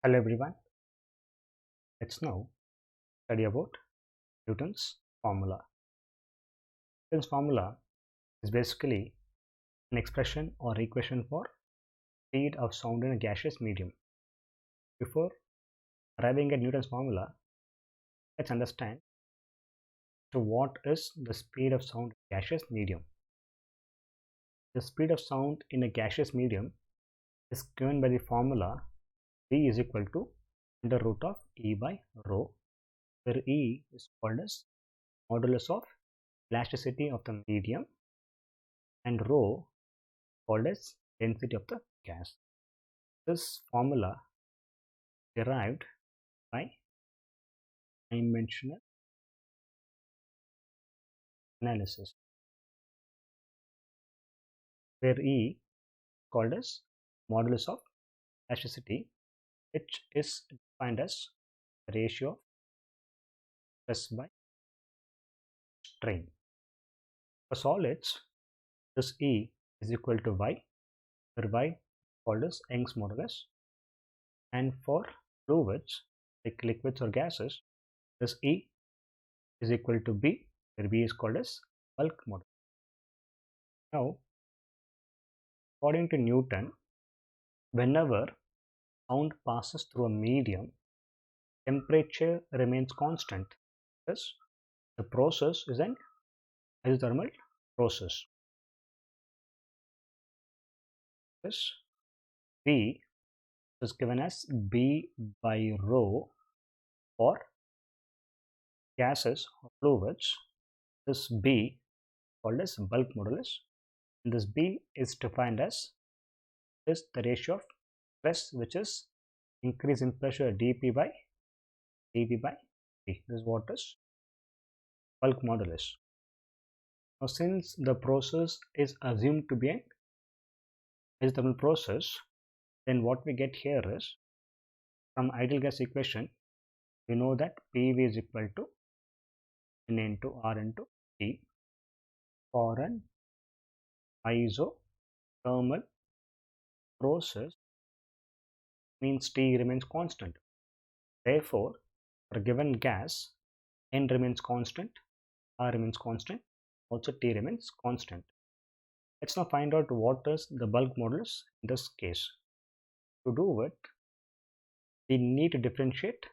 Hello everyone, let's now study about Newton's formula. Newton's formula is basically an expression or equation for speed of sound in a gaseous medium. Before arriving at Newton's formula, let's understand what is the speed of sound in a gaseous medium. The speed of sound in a gaseous medium is given by the formula V is equal to under root of E by rho, where E is called as modulus of elasticity of the medium and rho called as density of the gas. This formula derived by dimensional analysis, where E called as modulus of elasticity, which is defined as the ratio of stress by strain. For solids, this E is equal to Y, where Y called as Young's modulus, and for fluids like liquids or gases, this E is equal to B, where B is called as bulk modulus. Now, according to Newton, whenever sound passes through a medium, temperature remains constant. Thus, the process is an isothermal process. This V is given as B by rho for gases or fluids. This B called as bulk modulus, and this B is defined as is the ratio of stress, which is increase in pressure dP by dV by T. This is what is bulk modulus. Now, since the process is assumed to be an isothermal process, then what we get here is from ideal gas equation, we know that PV is equal to N into R into T. For an isothermal process means T remains constant. Therefore, for a given gas, N remains constant, R remains constant, also T remains constant. Let's now find out what is the bulk modulus in this case. To do it, we need to differentiate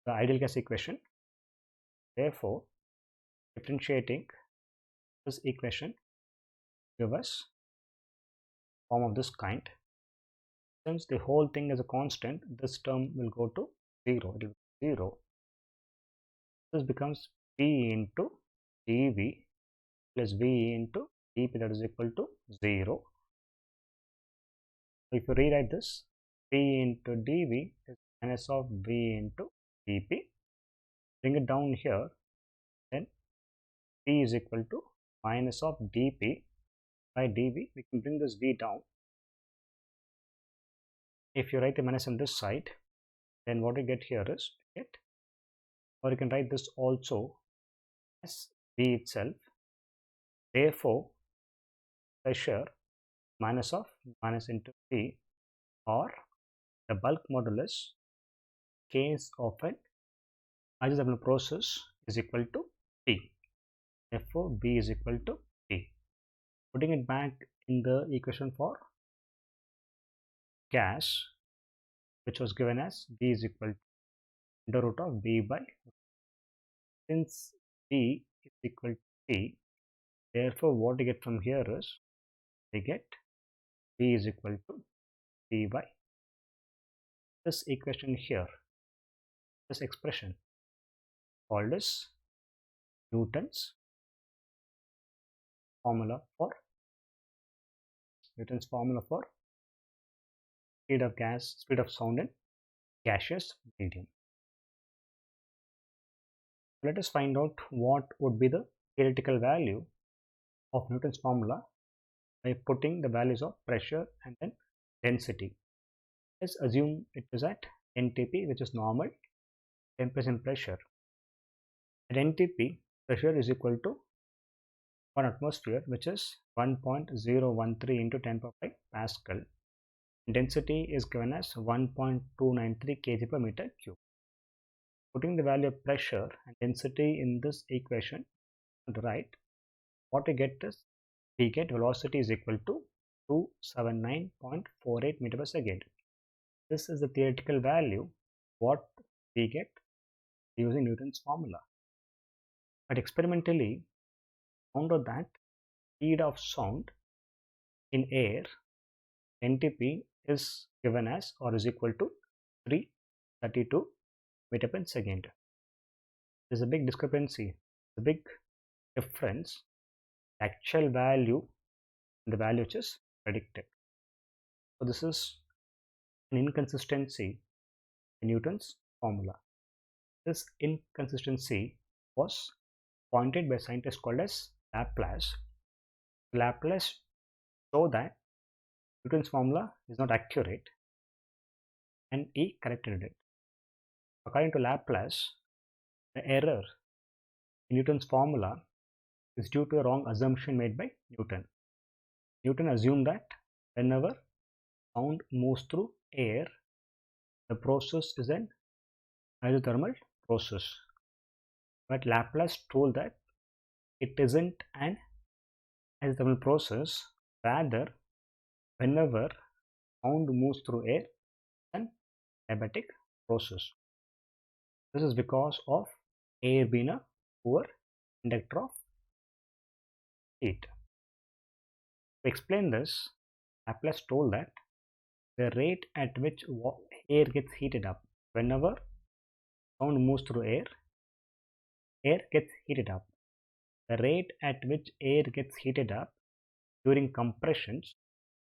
the ideal gas equation. Therefore, differentiating this equation gives us form of this kind. Since the whole thing is a constant, this term will go to 0. It will be 0. This becomes P into dV plus V into dP, that is equal to 0. So if you rewrite this, P into dV is minus of V into dP. Bring it down here, then P is equal to minus of dP by dV. We can bring this V down. If you write the minus on this side, then what we get here is or you can write this also as V itself. Therefore, pressure minus of minus into V, or the bulk modulus case of an isothermal process is equal to P. Therefore, B is equal to P. Putting it back in the equation for gas, which was given as B is equal to under root of B by rho. Since B is equal to P, therefore what we get from here is we get B is equal to P by this equation here, this expression called as Newton's formula for speed of sound in gaseous medium. Let us find out what would be the theoretical value of Newton's formula by putting the values of pressure and then density. Let's assume it is at NTP, which is normal temperature and pressure. At NTP, pressure is equal to 1 atmosphere, which is 1.013 into 10 power 5 Pascal, Density is given as 1.293 kg per meter cube. Putting the value of pressure and density in this equation on the right, what we get is, we get velocity is equal to 279.48 meter per second. This is the theoretical value what we get using Newton's formula. But experimentally, found out that speed of sound in air, NTP, is given as or is equal to 332 meter per second. There's a big discrepancy, a big difference, the actual value and the value which is predicted. So this is an inconsistency in Newton's formula. This inconsistency was pointed by a scientist called as Laplace. Laplace showed that Newton's formula is not accurate and he corrected it. According to Laplace, the error in Newton's formula is due to a wrong assumption made by Newton. Newton assumed that whenever sound moves through air, the process is an isothermal process. But Laplace told that it isn't an isothermal process, rather whenever sound moves through air, it's an adiabatic process. This is because of air being a poor conductor of heat. To explain this, Laplace told that the rate at which air gets heated up, whenever sound moves through air gets heated up. The rate at which air gets heated up during compressions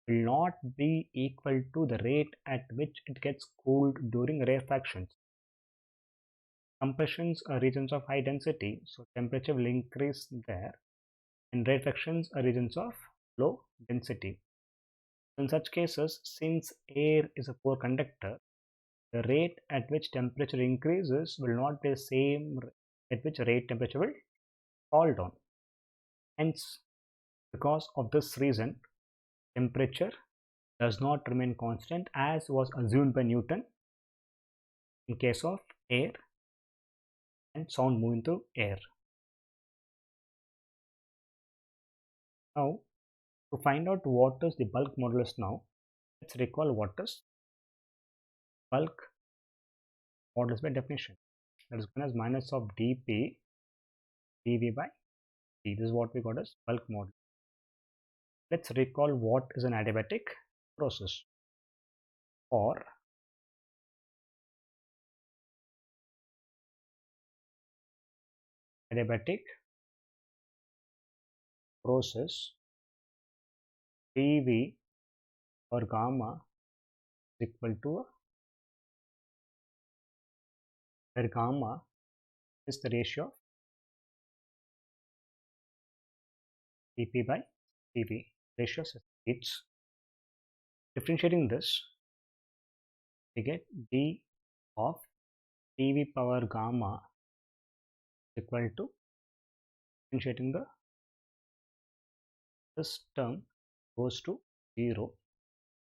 will not be equal to the rate at which it gets cooled during rarefactions. Compressions are regions of high density, so temperature will increase there, and rarefactions are regions of low density. In such cases, since air is a poor conductor, the rate at which temperature increases will not be the same at which rate temperature will fall down. Hence, because of this reason, temperature does not remain constant as was assumed by Newton in case of air and sound moving through air. Now, to find out what is the bulk modulus now, let's recall what is bulk modulus by definition. That is given as minus of dP dV by d. This is what we got as bulk modulus. Let's recall what is an adiabatic process. For adiabatic process, PV or gamma is equal to, where gamma is the ratio of dP by dV, ratio of speeds. Differentiating this, we get d of dV power gamma is equal to, differentiating this term goes to 0.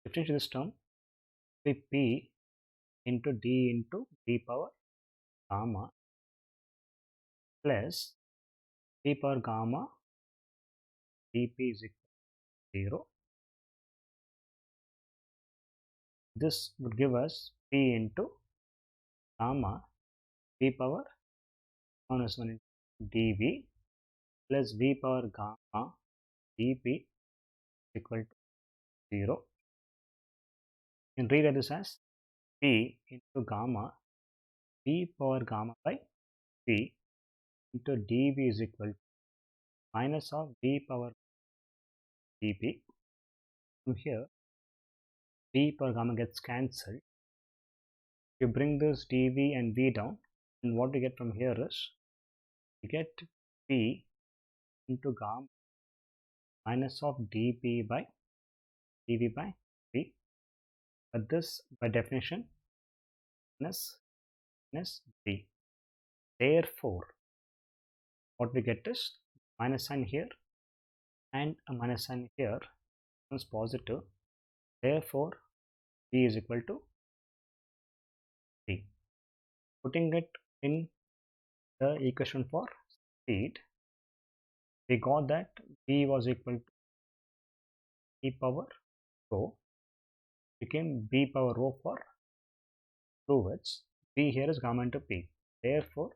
Differentiate this term, be P into d into d power gamma plus d power gamma dP is equal to 0. This would give us P into gamma v power minus 1 into dV plus v power gamma dP equal to 0. You can rewrite this as P into gamma v power gamma by v into dV is equal to minus of v power dP. From here, v power gamma gets cancelled. You bring this dV and v down, and what we get from here is, we get P into gamma minus of dP by dV by v. But this by definition minus v. Therefore, what we get is minus sign here and a minus sign here becomes positive. Therefore, v is equal to v. Putting it in the equation for speed, we got that v was equal to e power rho, became b power rho for fluids. V here is gamma into p. Therefore,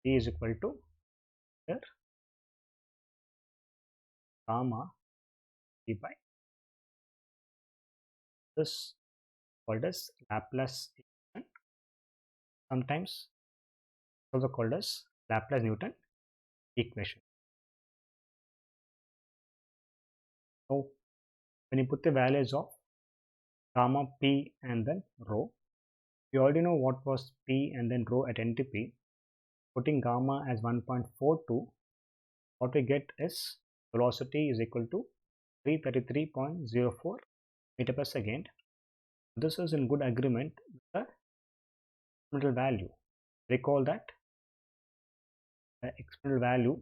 v is equal to here gamma p by this called as Laplace equation, sometimes also called as Laplace-Newton equation. So when you put the values of gamma p and then rho, you already know what was p and then rho at NTP. Putting gamma as 1.42, what we get is velocity is equal to 333.04 meter per second. This is in good agreement with the experimental value. Recall that the experimental value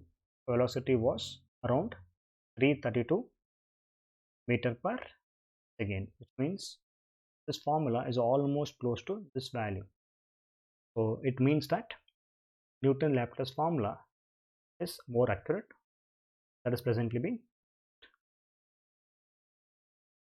velocity was around 332 meter per second, which means this formula is almost close to this value. So it means that Newton Laplace formula is more accurate, that is presently being